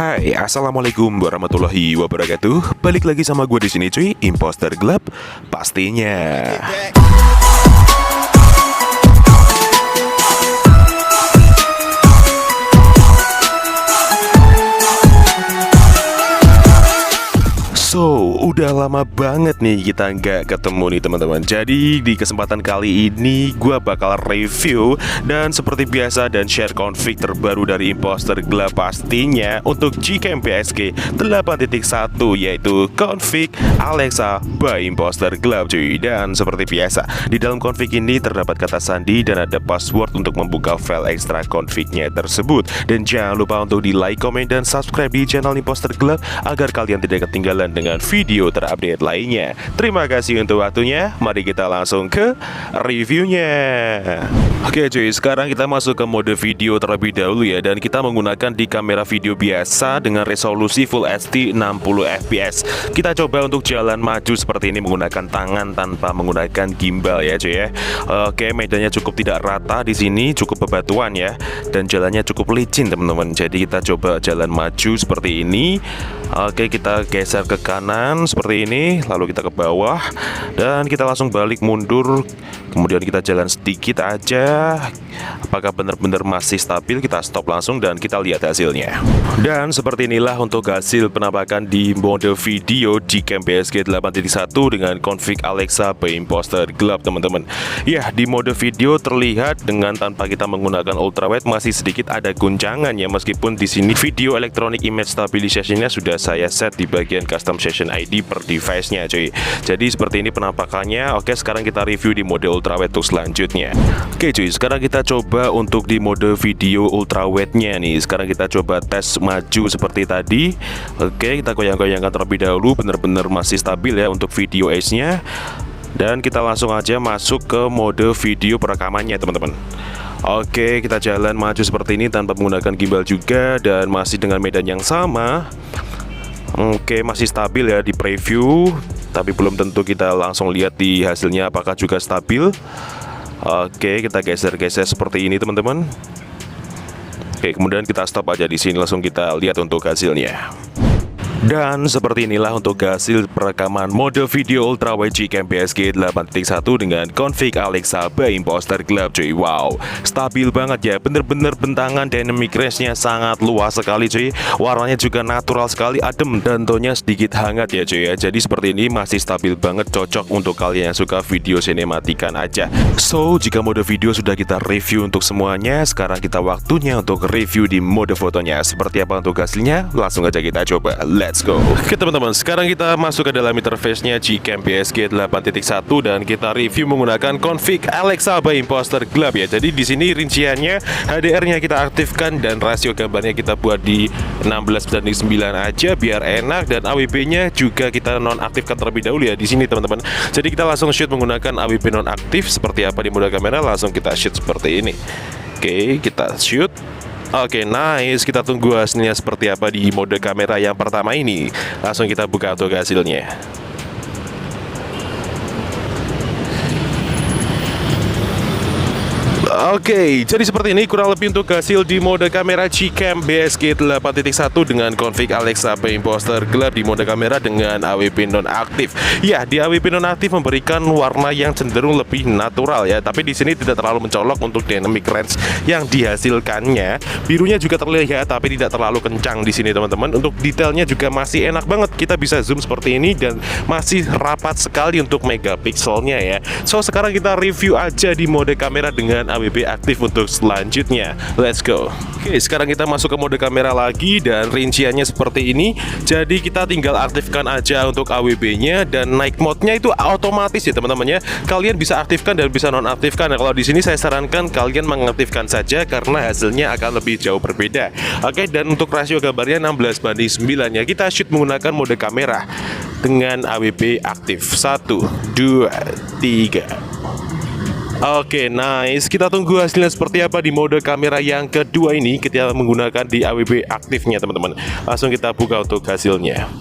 Hai, assalamualaikum warahmatullahi wabarakatuh. Balik lagi sama gue di sini, cuy. Imposter gelap pastinya. So, udah lama banget nih kita nggak ketemu nih teman-teman. Jadi di kesempatan kali ini gue bakal review dan seperti biasa dan share config terbaru dari Imposter gelap pastinya untuk Gcam BSG 8.1, yaitu config Alexa by Imposter gelap, cuy. Dan seperti biasa di dalam config ini terdapat kata sandi dan ada password untuk membuka file ekstra confignya tersebut. Dan jangan lupa untuk di like, komen, dan subscribe di channel Imposter gelap agar kalian tidak ketinggalan dengan video terupdate lainnya. Terima kasih untuk waktunya. Mari kita langsung ke reviewnya. Oke cuy, sekarang kita masuk ke mode video terlebih dahulu ya. Dan kita menggunakan di kamera video biasa dengan resolusi Full HD 60 fps. Kita coba untuk jalan maju seperti ini menggunakan tangan tanpa menggunakan gimbal ya cuy ya. Oke, medannya cukup tidak rata di sini, cukup bebatuan ya. Dan jalannya cukup licin teman-teman. Jadi kita coba jalan maju seperti ini. Oke, kita geser ke kanan seperti ini, lalu kita ke bawah dan kita langsung balik mundur. Kemudian kita jalan sedikit aja. Apakah benar-benar masih stabil? Kita stop langsung dan kita lihat hasilnya. Dan seperti inilah untuk hasil penampakan di mode video Gcam BSG 8.1 dengan config Alexa by Imposter gelap teman-teman. Ya, di mode video terlihat dengan tanpa kita menggunakan ultrawide masih sedikit ada guncangan ya, meskipun di sini video electronic image stabilization-nya sudah saya set di bagian custom session ID per device-nya cuy. Jadi seperti ini penampakannya. Oke, sekarang kita review di mode ultrawide untuk selanjutnya. Oke cuy, sekarang kita coba untuk di mode video ultrawide-nya nih. Sekarang kita coba tes maju seperti tadi. Oke, kita goyang-goyangkan terlebih dahulu, benar-benar masih stabil ya untuk video edge-nya. Dan kita langsung aja masuk ke mode video perekamannya teman-teman. Oke, kita jalan maju seperti ini tanpa menggunakan gimbal juga dan masih dengan medan yang sama. Oke, masih stabil ya di preview, tapi belum tentu kita langsung lihat di hasilnya apakah juga stabil. Oke, kita geser-geser seperti ini teman-teman. Oke, kemudian kita stop aja di sini, langsung kita lihat untuk hasilnya. Dan seperti inilah untuk hasil perekaman mode video ultrawide Gcam BSG 8.1 dengan config Alexa by Imposter gelap cuy. Wow, stabil banget ya, bener-bener bentangan dynamic range-nya sangat luas sekali cuy. Warnanya juga natural sekali, adem dan tone-nya sedikit hangat ya cuy ya. Jadi seperti ini masih stabil banget, cocok untuk kalian yang suka video sinematikan aja. So, jika mode video sudah kita review untuk semuanya, sekarang kita waktunya untuk review di mode fotonya. Seperti apa untuk hasilnya? Langsung aja kita coba. Let's go. Oke teman-teman, sekarang kita masuk ke dalam interface-nya Gcam BSG 8.1 dan kita review menggunakan config Alexa by Imposter gelap ya. Jadi di sini rinciannya HDR-nya kita aktifkan dan rasio gambarnya kita buat di 16:9 aja biar enak, dan AWP-nya juga kita nonaktifkan terlebih dahulu ya di sini teman-teman. Jadi kita langsung shoot menggunakan AWP nonaktif. Seperti apa di mode kamera, langsung kita shoot seperti ini. Oke, kita shoot. Oke, nice. Kita tunggu hasilnya seperti apa di mode kamera yang pertama ini. Langsung kita buka untuk hasilnya. Oke, jadi seperti ini kurang lebih untuk hasil di mode kamera Gcam BSG 8.1 dengan config Alexa by Imposter gelap di mode kamera dengan AWP nonaktif. Ya, di AWP nonaktif memberikan warna yang cenderung lebih natural ya, tapi di sini tidak terlalu mencolok untuk dynamic range yang dihasilkannya. Birunya juga terlihat tapi tidak terlalu kencang di sini teman-teman. Untuk detailnya juga masih enak banget. Kita bisa zoom seperti ini dan masih rapat sekali untuk megapikselnya ya. So, sekarang kita review aja di mode kamera dengan AWP aktif untuk selanjutnya. Let's go. Oke, sekarang kita masuk ke mode kamera lagi dan rinciannya seperti ini. Jadi kita tinggal aktifkan aja untuk AWP-nya dan night mode-nya itu otomatis ya teman-teman ya. Kalian bisa aktifkan dan bisa nonaktifkan. Nah, kalau di sini saya sarankan kalian mengaktifkan saja karena hasilnya akan lebih jauh berbeda. Oke, dan untuk rasio gambarnya 16:9 ya. Kita shoot menggunakan mode kamera dengan AWP aktif. 1, 2, 3. Oke, nice. Kita tunggu hasilnya seperti apa di mode kamera yang kedua ini. Kita menggunakan di AWP aktifnya teman-teman. Langsung kita buka untuk hasilnya.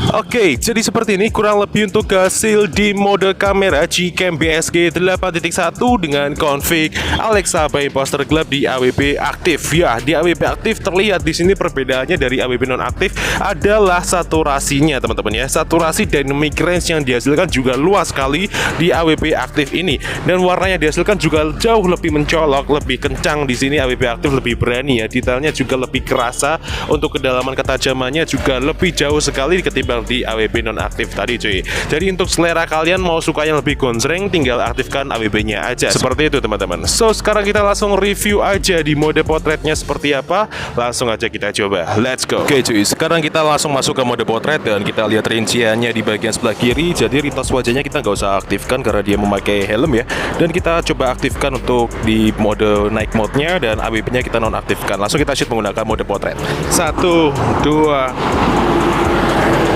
Oke, jadi seperti ini kurang lebih untuk hasil di mode kamera Gcam BSG 8.1 dengan config Alexa by Imposter Club di AWP aktif. Ya, di AWP aktif terlihat di sini perbedaannya dari AWP non aktif adalah saturasinya, teman-teman ya. Saturasi dynamic range yang dihasilkan juga luas sekali di AWP aktif ini, dan warnanya dihasilkan juga jauh lebih mencolok, lebih kencang di sini. AWP aktif lebih berani ya, detailnya juga lebih kerasa, untuk kedalaman ketajamannya juga lebih jauh sekali ketimbang di AWP non aktif tadi cuy. Jadi untuk selera kalian mau suka yang lebih gonjreng, tinggal aktifkan AWP-nya aja. Seperti itu teman-teman. So sekarang kita langsung review aja di mode potretnya seperti apa. Langsung aja kita coba. Let's go. Oke cuy, sekarang kita langsung masuk ke mode potret dan kita lihat rinciannya di bagian sebelah kiri. Jadi retouch wajahnya kita nggak usah aktifkan karena dia memakai helm ya. Dan kita coba aktifkan untuk di mode night mode-nya, dan AWP-nya kita nonaktifkan. Langsung kita shoot menggunakan mode potret. 1, 2,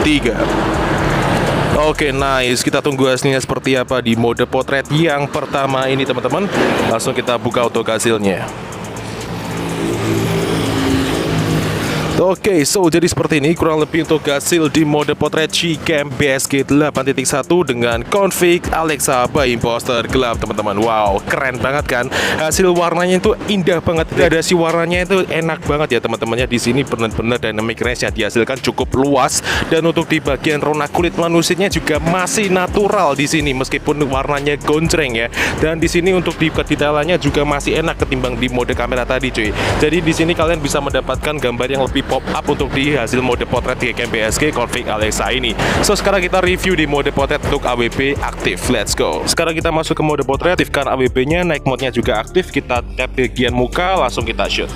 3. Oke, nice. Kita tunggu hasilnya seperti apa di mode potret yang pertama ini teman-teman. Langsung kita buka untuk hasilnya. Oke, so jadi seperti ini kurang lebih untuk hasil di mode potret Gcam BSG 8.1 dengan config Alexa by Imposter Club teman-teman. Wow, keren banget kan? Hasil warnanya itu indah banget. Gradasi warnanya itu enak banget ya teman-temannya. Di sini benar-benar dynamic range yang dihasilkan cukup luas, dan untuk di bagian rona kulit manusianya juga masih natural di sini meskipun warnanya gonjreng ya. Dan di sini untuk di kedetailannya juga masih enak ketimbang di mode kamera tadi cuy. Jadi di sini kalian bisa mendapatkan gambar yang lebih pop up untuk di hasil mode potret Gcam BSG config Alexa ini. So sekarang kita review di mode potret untuk AWP aktif. Let's go. Sekarang kita masuk ke mode potret, aktifkan AWP-nya, night mode-nya juga aktif. Kita tap bagian muka, langsung kita shoot.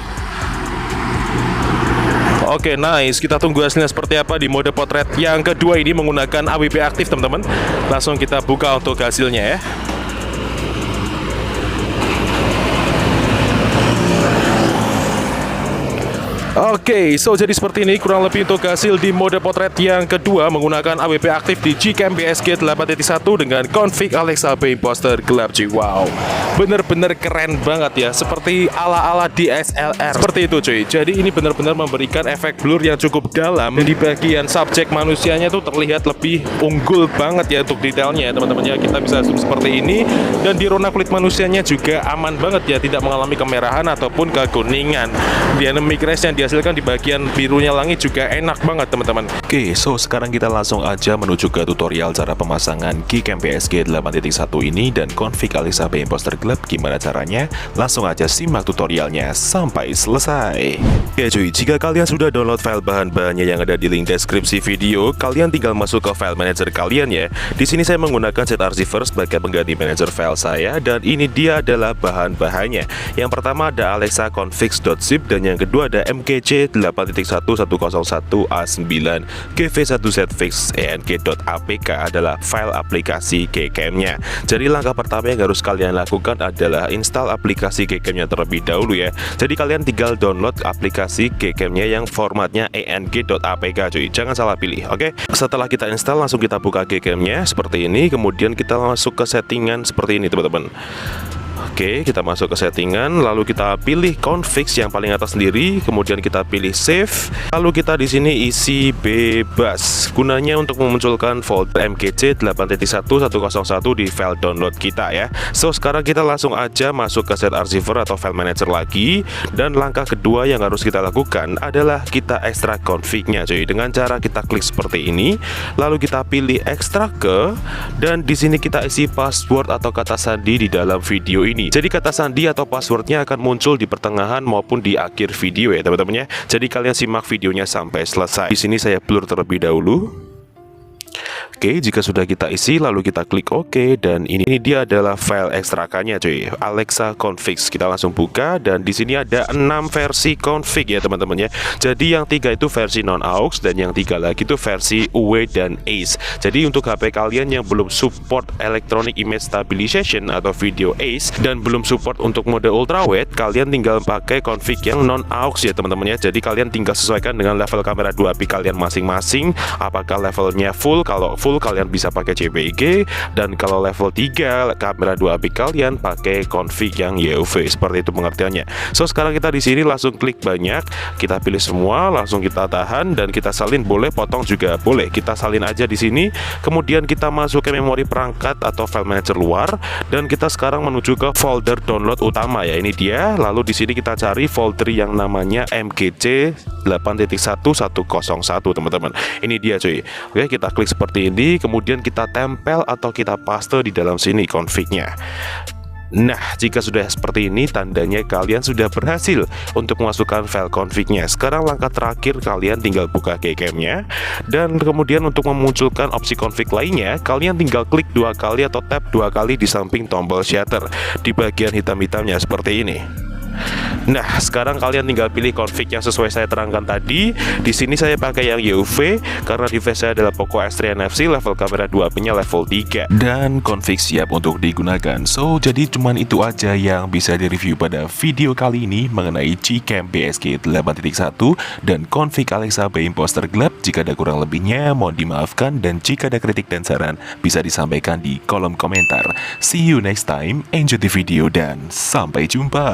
Oke, nice. Kita tunggu hasilnya seperti apa di mode potret yang kedua ini menggunakan AWP aktif teman-teman. Langsung kita buka untuk hasilnya ya. Oke, so jadi seperti ini kurang lebih untuk hasil di mode potret yang kedua menggunakan AWP aktif di Gcam BSG 8.1 dengan config Alexa by Imposter Club. Wow, bener-bener keren banget ya, seperti ala-ala DSLR seperti itu cuy. Jadi ini benar-benar memberikan efek blur yang cukup dalam, dan di bagian subjek manusianya tuh terlihat lebih unggul banget ya untuk detailnya teman-teman ya. Kita bisa zoom seperti ini, dan di rona kulit manusianya juga aman banget ya, tidak mengalami kemerahan ataupun kekuningan. Dynamic range yang dihasilkan di bagian birunya langit juga enak banget teman-teman. Oke, so sekarang kita langsung aja menuju ke tutorial cara pemasangan Gcam BSG 8.1 ini dan config Alexa by Imposter Club. Gimana caranya? Langsung aja simak tutorialnya sampai selesai. Oke cuy, jika kalian sudah download file bahan-bahannya yang ada di link deskripsi video, kalian tinggal masuk ke file manager kalian ya. Di sini saya menggunakan ZRziver sebagai pengganti manager file saya, dan ini dia adalah bahan-bahannya. Yang pertama ada Alexa configs.zip, dan yang kedua ada MKC 8.1101A9 GV1Zfix ENG.apk adalah file aplikasi Gcam-nya. Jadi langkah pertama yang harus kalian lakukan adalah install aplikasi Gcam-nya terlebih dahulu ya. Jadi kalian tinggal download aplikasi Gcam-nya yang formatnya ENG.apk cuy, jangan salah pilih. Oke, setelah kita install langsung kita buka Gcam-nya seperti ini, kemudian kita masuk ke settingan seperti ini teman-teman. Oke, kita masuk ke settingan, lalu kita pilih configs yang paling atas sendiri, kemudian kita pilih save, lalu kita di sini isi bebas, gunanya untuk memunculkan folder MKC 8.1101 di file download kita ya. So sekarang kita langsung aja masuk ke ZRziver atau file manager lagi, dan langkah kedua yang harus kita lakukan adalah kita ekstrak config-nya cuy, dengan cara kita klik seperti ini, lalu kita pilih ekstrak ke, dan di sini kita isi password atau kata sandi di dalam video ini. Jadi kata sandi atau passwordnya akan muncul di pertengahan maupun di akhir video ya teman-teman ya. Jadi kalian simak videonya sampai selesai. Di sini saya blur terlebih dahulu. Oke, jika sudah kita isi lalu kita klik OK, dan ini dia adalah file ekstrakannya cuy, Alexa configs. Kita langsung buka, dan di sini ada 6 versi config ya teman-teman ya. Jadi yang 3 itu versi non aux, dan yang 3 lagi itu versi UE dan ACE. Jadi untuk HP kalian yang belum support electronic image stabilization atau video ACE dan belum support untuk mode ultrawide, kalian tinggal pakai config yang non aux ya teman-teman ya. Jadi kalian tinggal sesuaikan dengan level kamera 2 HP kalian masing-masing, apakah levelnya full. Kalau full kalian bisa pakai JPEG, dan kalau level 3 kamera 2 MP kalian pakai config yang UV. Seperti itu pengertiannya. So sekarang kita di sini langsung klik banyak, kita pilih semua, langsung kita tahan dan kita salin, boleh potong juga boleh. Kita salin aja di sini. Kemudian kita masuk ke memori perangkat atau file manager luar, dan kita sekarang menuju ke folder download utama ya. Ini dia. Lalu di sini kita cari folder yang namanya MGC 8.1101 teman-teman. Ini dia cuy. Oke, kita klik seperti ini, kemudian kita tempel atau kita paste di dalam sini config-nya. Nah, jika sudah seperti ini, tandanya kalian sudah berhasil untuk memasukkan file config-nya. Sekarang langkah terakhir, kalian tinggal buka Gcam-nya, dan kemudian untuk memunculkan opsi config lainnya, kalian tinggal klik 2 kali atau tap 2 kali di samping tombol shutter di bagian hitam-hitamnya seperti ini. Nah, sekarang kalian tinggal pilih config yang sesuai saya terangkan tadi. Di sini saya pakai yang UV karena device saya adalah Poco X3 NFC, level kamera 2-nya level 3 dan config siap untuk digunakan. So, jadi cuman itu aja yang bisa direview pada video kali ini mengenai Gcam BSG 8.1 dan config Alexa by Imposter gelap. Jika ada kurang lebihnya mohon dimaafkan, dan jika ada kritik dan saran bisa disampaikan di kolom komentar. See you next time, enjoy the video dan sampai jumpa.